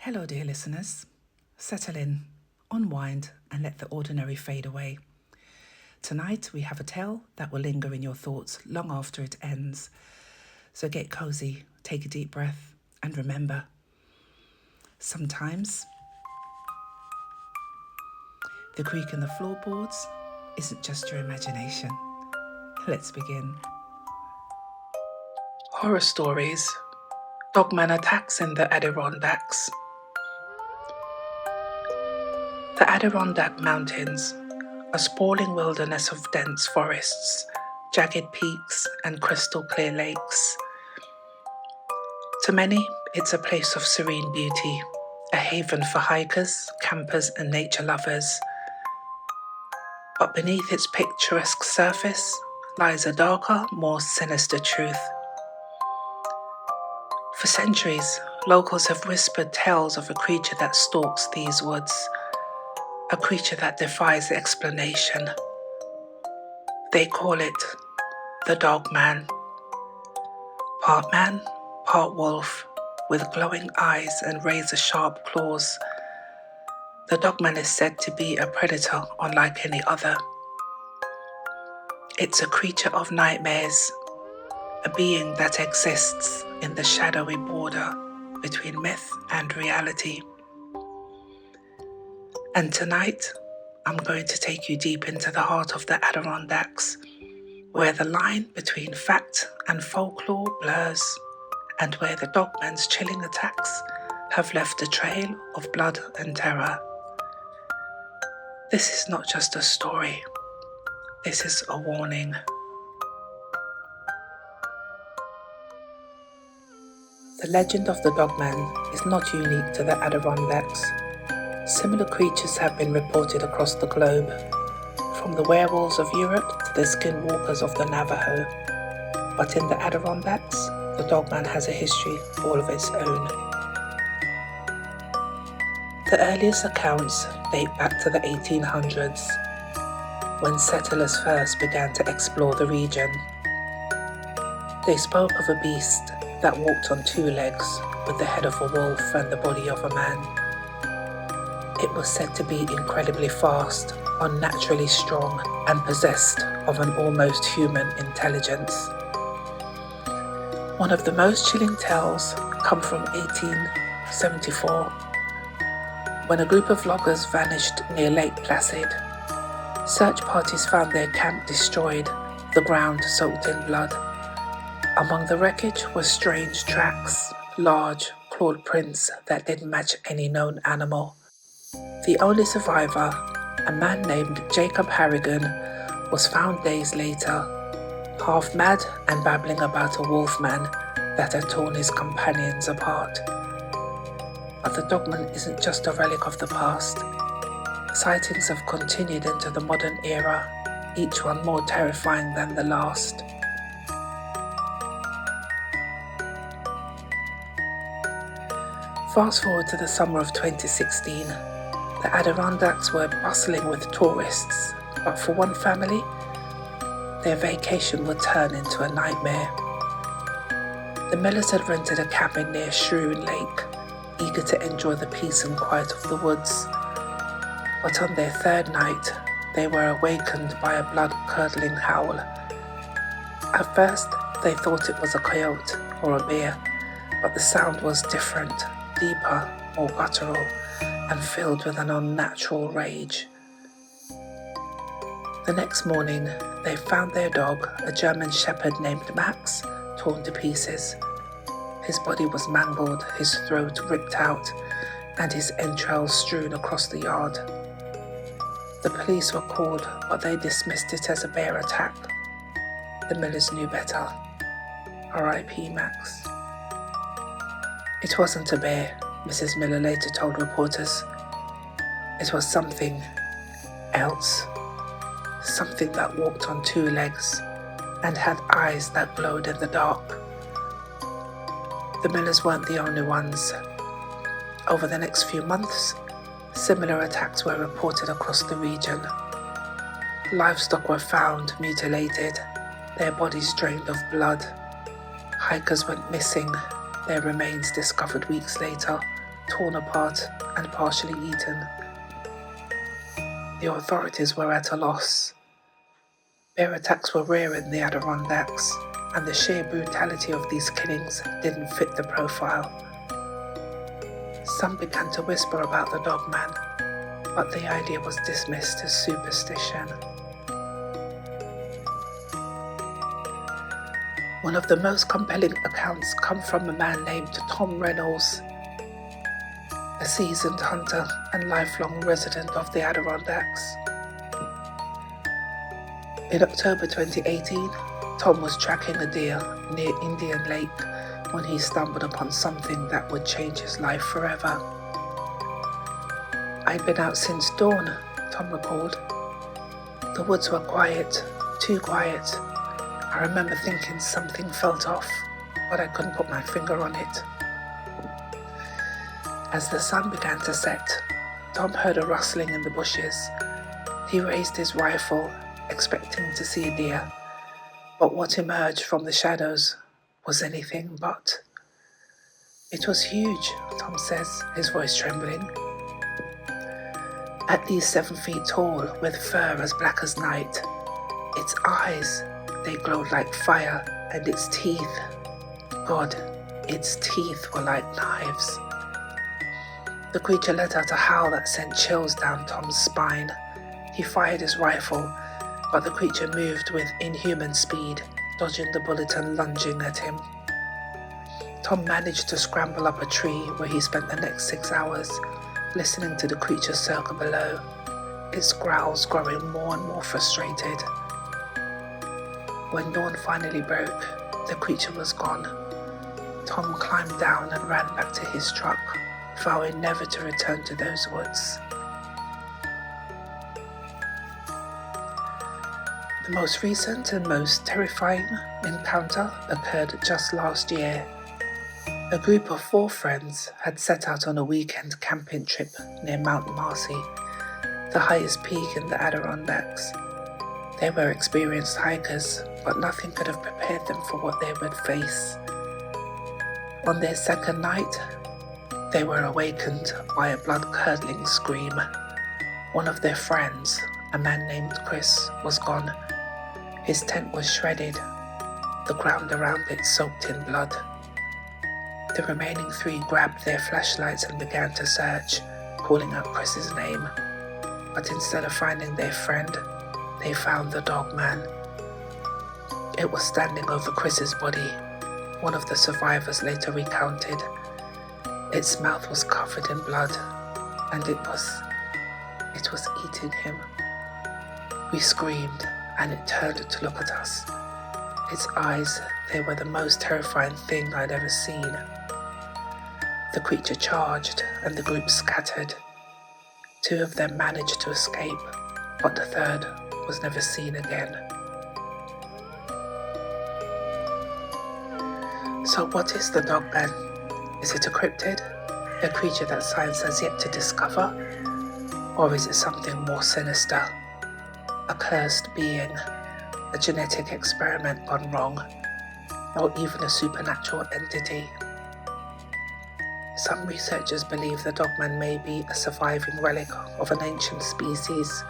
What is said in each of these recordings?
Hello, dear listeners. Settle in, unwind, and let the ordinary fade away. Tonight, we have a tale that will linger in your thoughts long after it ends. So get cozy, take a deep breath, and remember, sometimes the creak in the floorboards isn't just your imagination. Let's begin. Horror stories. Dogman attacks in the Adirondacks. The Adirondack Mountains, a sprawling wilderness of dense forests, jagged peaks, and crystal clear lakes. To many, it's a place of serene beauty, a haven for hikers, campers, and nature lovers. But beneath its picturesque surface lies a darker, more sinister truth. For centuries, locals have whispered tales of a creature that stalks these woods, a creature that defies explanation. They call it the Dogman. Part man, part wolf, with glowing eyes and razor-sharp claws. The Dogman is said to be a predator unlike any other. It's a creature of nightmares, a being that exists in the shadowy border between myth and reality. And tonight, I'm going to take you deep into the heart of the Adirondacks, where the line between fact and folklore blurs, and where the Dogman's chilling attacks have left a trail of blood and terror. This is not just a story, this is a warning. The legend of the Dogman is not unique to the Adirondacks. Similar creatures have been reported across the globe, from the werewolves of Europe to the skinwalkers of the Navajo. But in the Adirondacks, the Dogman has a history all of its own. The earliest accounts date back to the 1800s, when settlers first began to explore the region. They spoke of a beast that walked on two legs, with the head of a wolf and the body of a man. It was said to be incredibly fast, unnaturally strong, and possessed of an almost human intelligence. One of the most chilling tales come from 1874, when a group of loggers vanished near Lake Placid. Search parties found their camp destroyed, the ground soaked in blood. Among the wreckage were strange tracks, large, clawed prints that didn't match any known animal. The only survivor, a man named Jacob Harrigan, was found days later, half mad and babbling about a wolfman that had torn his companions apart. But the Dogman isn't just a relic of the past. Sightings have continued into the modern era, each one more terrifying than the last. Fast forward to the summer of 2016. The Adirondacks were bustling with tourists, but for one family, their vacation would turn into a nightmare. The Millers had rented a cabin near Shrew Lake, eager to enjoy the peace and quiet of the woods. But on their third night, they were awakened by a blood-curdling howl. At first, they thought it was a coyote or a bear, but the sound was different, deeper, more guttural, and filled with an unnatural rage. The next morning, they found their dog, a German shepherd named Max, torn to pieces. His body was mangled, his throat ripped out, and his entrails strewn across the yard. The police were called, but they dismissed it as a bear attack. The Millers knew better. R.I.P. Max. It wasn't a bear, Mrs. Miller later told reporters. It was something else. Something that walked on two legs and had eyes that glowed in the dark. The Millers weren't the only ones. Over the next few months, similar attacks were reported across the region. Livestock were found mutilated, their bodies drained of blood. Hikers went missing, their remains discovered weeks later, torn apart and partially eaten. The authorities were at a loss. Bear attacks were rare in the Adirondacks, and the sheer brutality of these killings didn't fit the profile. Some began to whisper about the Dogman, but the idea was dismissed as superstition. One of the most compelling accounts come from a man named Tom Reynolds, a seasoned hunter and lifelong resident of the Adirondacks. In October 2018, Tom was tracking a deer near Indian Lake when he stumbled upon something that would change his life forever. "I'd been out since dawn," Tom recalled. "The woods were quiet, too quiet. I remember thinking something felt off, but I couldn't put my finger on it." As the sun began to set, Tom heard a rustling in the bushes. He raised his rifle, expecting to see a deer, but what emerged from the shadows was anything but. "It was huge," Tom says, his voice trembling. "At least 7 feet tall, with fur as black as night. Its eyes, they glowed like fire, and its teeth, God, its teeth were like knives." The creature let out a howl that sent chills down Tom's spine. He fired his rifle, but the creature moved with inhuman speed, dodging the bullet and lunging at him. Tom managed to scramble up a tree where he spent the next 6 hours, listening to the creature circle below, its growls growing more and more frustrated. When dawn finally broke, the creature was gone. Tom climbed down and ran back to his truck, vowing never to return to those woods. The most recent and most terrifying encounter occurred just last year. A group of 4 friends had set out on a weekend camping trip near Mount Marcy, the highest peak in the Adirondacks. They were experienced hikers, but nothing could have prepared them for what they would face. On their second night, they were awakened by a blood-curdling scream. One of their friends, a man named Chris, was gone. His tent was shredded, the ground around it soaked in blood. The remaining 3 grabbed their flashlights and began to search, calling out Chris's name. But instead of finding their friend, they found the Dogman. It was standing over Chris's body, one of the survivors later recounted. Its mouth was covered in blood, and it was eating him. We screamed, and it turned to look at us. Its eyes, they were the most terrifying thing I'd ever seen. The creature charged, and the group scattered. 2 of them managed to escape, but the 3rd was never seen again. So what is the Dogman? Is it a cryptid? A creature that science has yet to discover? Or is it something more sinister? A cursed being? A genetic experiment gone wrong? Or even a supernatural entity? Some researchers believe the Dogman may be a surviving relic of an ancient species,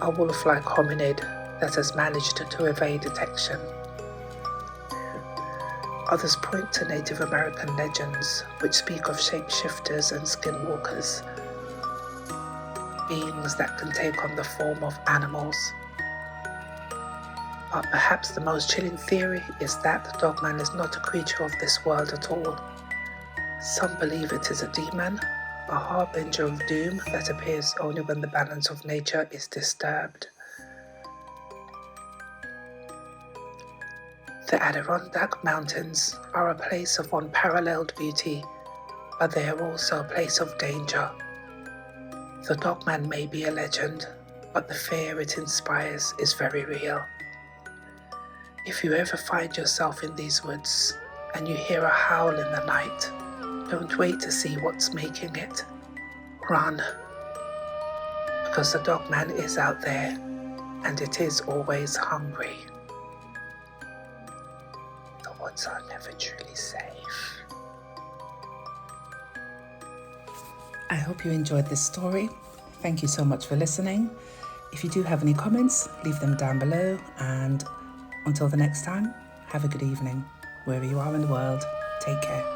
a wolf-like hominid that has managed to evade detection. Others point to Native American legends which speak of shapeshifters and skinwalkers, beings that can take on the form of animals. But perhaps the most chilling theory is that the Dogman is not a creature of this world at all. Some believe it is a demon, a harbinger of doom that appears only when the balance of nature is disturbed. The Adirondack Mountains are a place of unparalleled beauty, but they are also a place of danger. The Dogman may be a legend, but the fear it inspires is very real. If you ever find yourself in these woods and you hear a howl in the night, don't wait to see what's making it. Run, because the Dogman is out there, and it is always hungry. The woods are never truly safe. I hope you enjoyed this story. Thank you so much for listening. If you do have any comments, leave them down below, and until the next time, have a good evening. Wherever you are in the world, take care.